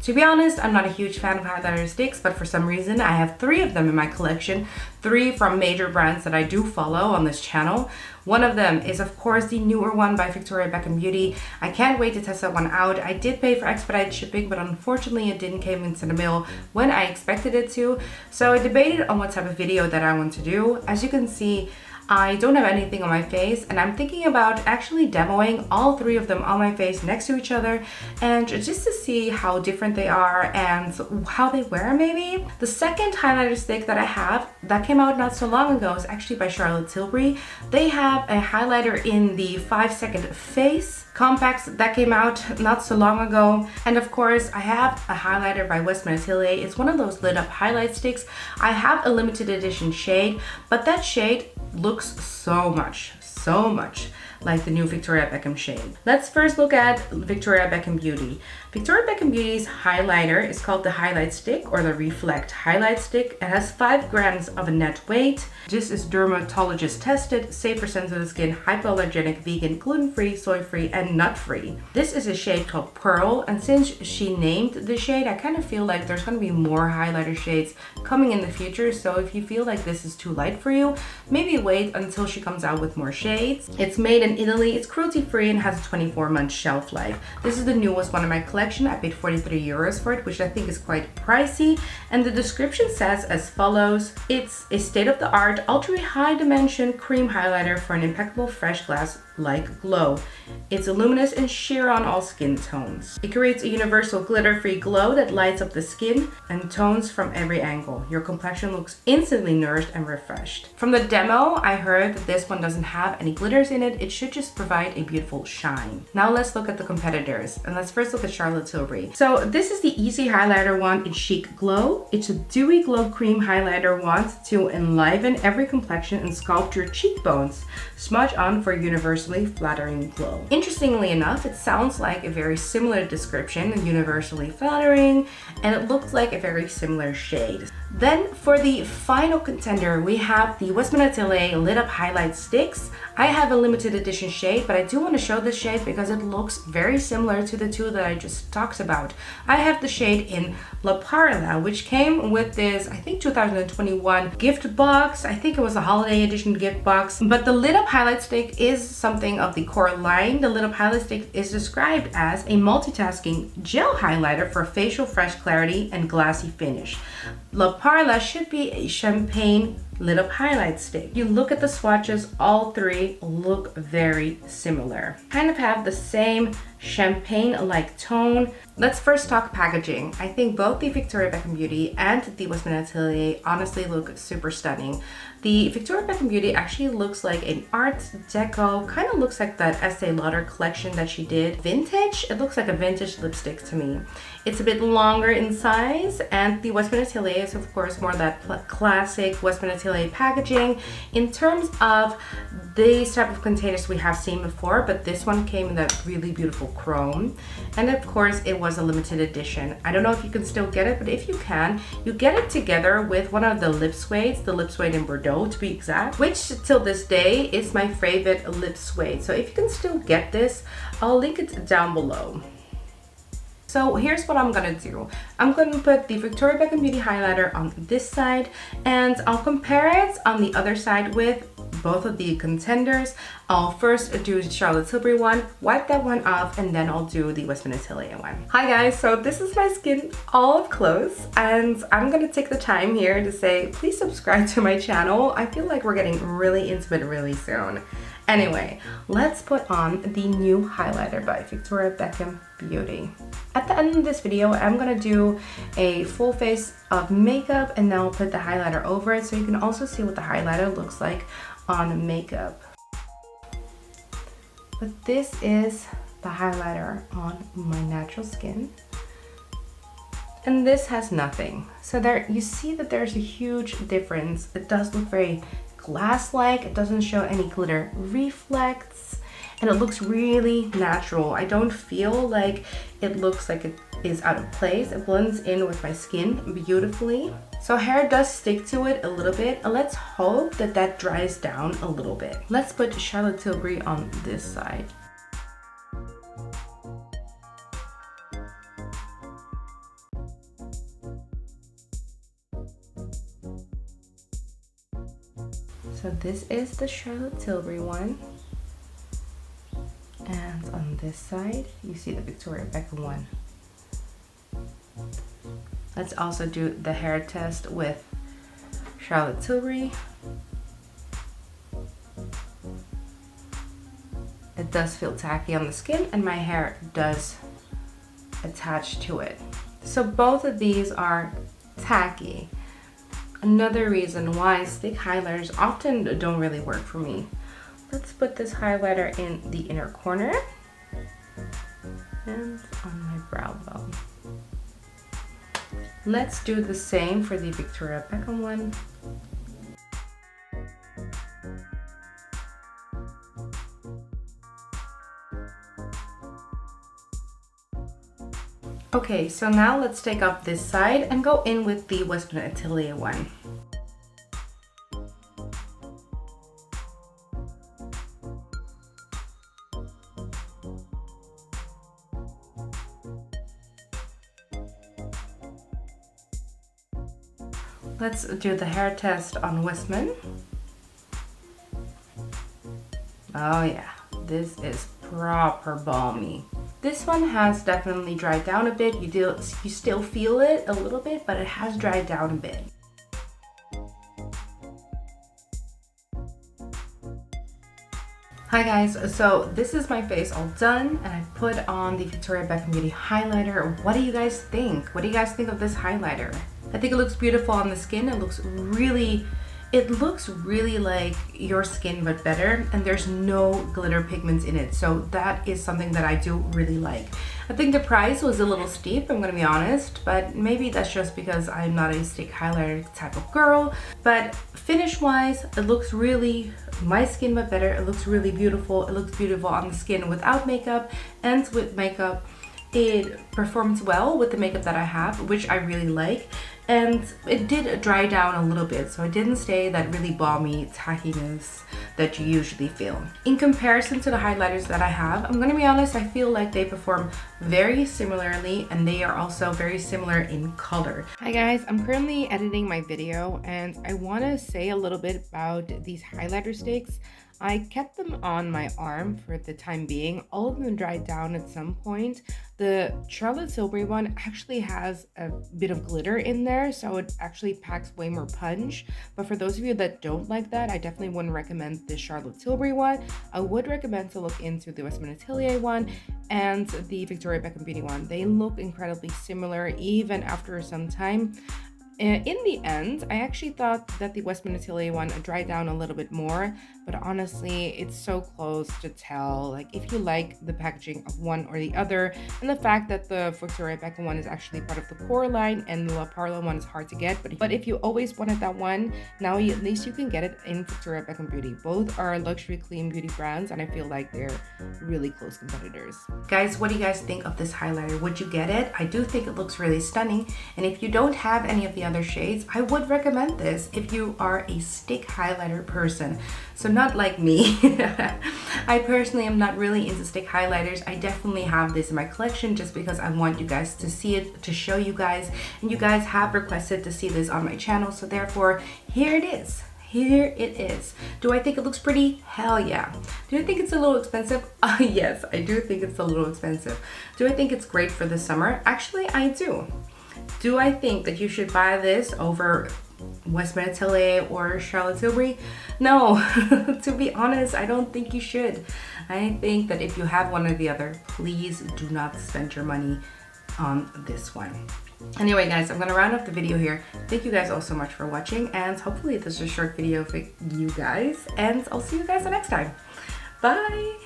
To be honest, I'm not a huge fan of highlighter sticks, but for some reason I have 3 of them in my collection, 3 from major brands that I do follow on this channel. One of them is of course the newer one by Victoria Beckham Beauty. I can't wait to test that one out. I did pay for expedited shipping, but unfortunately it didn't come into the mail when I expected it to. So I debated on what type of video that I want to do. As you can see, I don't have anything on my face, and I'm thinking about actually demoing all 3 of them on my face next to each other, and just to see how different they are and how they wear maybe. The second highlighter stick that I have that came out not so long ago is actually by Charlotte Tilbury. They have a highlighter in the 5-second face compacts that came out not so long ago. And of course I have a highlighter by WESTMAN Atelier. It's one of those lit up highlight sticks. I have a limited edition shade, but that shade looks so much like the new Victoria Beckham shade. Let's first look at Victoria Beckham Beauty. Victoria Beckham Beauty's highlighter is called the Highlight Stick or the Reflect Highlight Stick. It has 5 grams of a net weight. This is dermatologist tested, safe for sensitive skin, hypoallergenic, vegan, gluten-free, soy-free, and nut-free. This is a shade called Pearl, and since she named the shade, I kind of feel like there's going to be more highlighter shades coming in the future. So if you feel like this is too light for you, maybe wait until she comes out with more shades. It's made in Italy, it's cruelty-free, and has a 24-month shelf life. This is the newest one in my collection. I paid 43 euros for it, which I think is quite pricey. And the description says as follows: it's a state-of-the-art, ultra-high dimension cream highlighter for an impeccable fresh glass-like glow. It's luminous and sheer on all skin tones. It creates a universal glitter-free glow that lights up the skin and tones from every angle. Your complexion looks instantly nourished and refreshed. From the demo, I heard that this one doesn't have any glitters in it. It should just provide a beautiful shine. Now let's look at the competitors, and let's first look at Charlotte Tilbury. So this is the Easy Highlighter Wand in Chic Glow. It's a dewy glow cream highlighter wand to enliven every complexion and sculpt your cheekbones. Smudge on for universally flattering glow. Interestingly enough, it sounds like a very similar description, universally flattering, and it looks like a very similar shade. Then for the final contender, we have the WESTMAN Atelier Lit Up Highlight Sticks. I have a limited edition shade, but I do want to show this shade because it looks very similar to the 2 that I just talked about. I have the shade in La Parla, which came with this, I think 2021 gift box. I think it was a holiday edition gift box. But the Lit Up Highlight Stick is something of the core line. The Lit Up Highlight Stick is described as a multitasking gel highlighter for facial fresh clarity and glassy finish. La Parla should be a champagne lit up highlight stick. You look at the swatches, all 3 look very similar. Kind of have the same champagne-like tone. Let's first talk packaging. I think both the Victoria Beckham Beauty and the WESTMAN Atelier honestly look super stunning. The Victoria Beckham Beauty actually looks like an art deco, kind of looks like that Estee Lauder collection that she did. Vintage? It looks like a vintage lipstick to me. It's a bit longer in size, and the WESTMAN Atelier is of course more that classic WESTMAN Atelier packaging in terms of these type of containers we have seen before, but this one came in that really beautiful chrome, and of course it was a limited edition. I don't know if you can still get it, but if you can, you get it together with one of the lip suedes, the lip suede in Bordeaux to be exact, which till this day is my favorite lip suede. So if you can still get this, I'll link it down below. So here's what I'm gonna do. I'm gonna put the Victoria Beckham Beauty highlighter on this side, and I'll compare it on the other side with both of the contenders. I'll first do the Charlotte Tilbury one, wipe that one off, and then I'll do the WESTMAN Atelier one. Hi guys, so this is my skin all up close, and I'm gonna take the time here to say, please subscribe to my channel. I feel like we're getting really intimate really soon. Anyway, let's put on the new highlighter by Victoria Beckham Beauty. At the end of this video, I'm gonna do a full face of makeup, and then I'll put the highlighter over it so you can also see what the highlighter looks like on makeup. But this is the highlighter on my natural skin, and this has nothing. So there, you see that there's a huge difference. It does look very glass-like. It doesn't show any glitter reflex, and it looks really natural. I don't feel like it looks like it is out of place. It blends in with my skin beautifully. So hair does stick to it a little bit. Let's hope that that dries down a little bit. Let's put Charlotte Tilbury on this side. this is the Charlotte Tilbury one. And on this side, you see the Victoria Beckham one. Let's also do the hair test with Charlotte Tilbury. It does feel tacky on the skin and my hair does attach to it. So both of these are tacky. Another reason why stick highlighters often don't really work for me. Let's put this highlighter in the inner corner and on my brow bone. Let's do the same for the Victoria Beckham one. Okay, so now let's take off this side and go in with the WESTMAN Atelier one. Let's do the hair test on WESTMAN. Oh yeah, this is proper balmy. This one has definitely dried down a bit. You still feel it a little bit, but it has dried down a bit. Hi guys, so this is my face all done and I put on the Victoria Beckham Beauty highlighter. What do you guys think? What do you guys think of this highlighter? I think it looks beautiful on the skin. It looks really like your skin but better, and there's no glitter pigments in it, so that is something that I do really like. I think the price was a little steep, I'm gonna be honest, but maybe that's just because I'm not a stick highlighter type of girl. But finish wise, it looks really my skin but better. It looks really beautiful. It looks beautiful on the skin without makeup and with makeup. It performs well with the makeup that I have, which I really like. And it did dry down a little bit, so it didn't stay that really balmy tackiness that you usually feel. In comparison to the highlighters that I have, I'm gonna be honest, I feel like they perform very similarly and they are also very similar in color. Hi guys, I'm currently editing my video and I wanna say a little bit about these highlighter sticks. I kept them on my arm for the time being. All of them dried down at some point. The Charlotte Tilbury one actually has a bit of glitter in there, so it actually packs way more punch. But for those of you that don't like that, I definitely wouldn't recommend the Charlotte Tilbury one. I would recommend to look into the WESTMAN Atelier one and the Victoria Beckham Beauty one. They look incredibly similar even after some time. In the end, I actually thought that the WESTMAN Atelier one dried down a little bit more, but honestly, it's so close to tell. Like, if you like the packaging of one or the other, and the fact that the Victoria Beckham one is actually part of the core line and the PARLA one is hard to get, but if you always wanted that one, now at least you can get it in Victoria Beckham Beauty. Both are luxury clean beauty brands, and I feel like they're really close competitors. Guys, what do you guys think of this highlighter? Would you get it? I do think it looks really stunning, and if you don't have any of the other shades, I would recommend this if you are a stick highlighter person. So not like me. I personally am not really into stick highlighters. I definitely have this in my collection just because I want you guys to see it, to show you guys, and you guys have requested to see this on my channel, so therefore here it is. Here it is. Do I think it looks pretty? Hell yeah. Do I think it's a little expensive? Yes, I do think it's a little expensive. Do I think it's great for the summer? Actually, I do. Do I think that you should buy this over WESTMAN Atelier or Charlotte Tilbury? No, to be honest, I don't think you should. I think that if you have one or the other, please do not spend your money on this one. Anyway guys, I'm gonna round up the video here. Thank you guys all so much for watching, and hopefully this is a short video for you guys, and I'll see you guys the next time. Bye!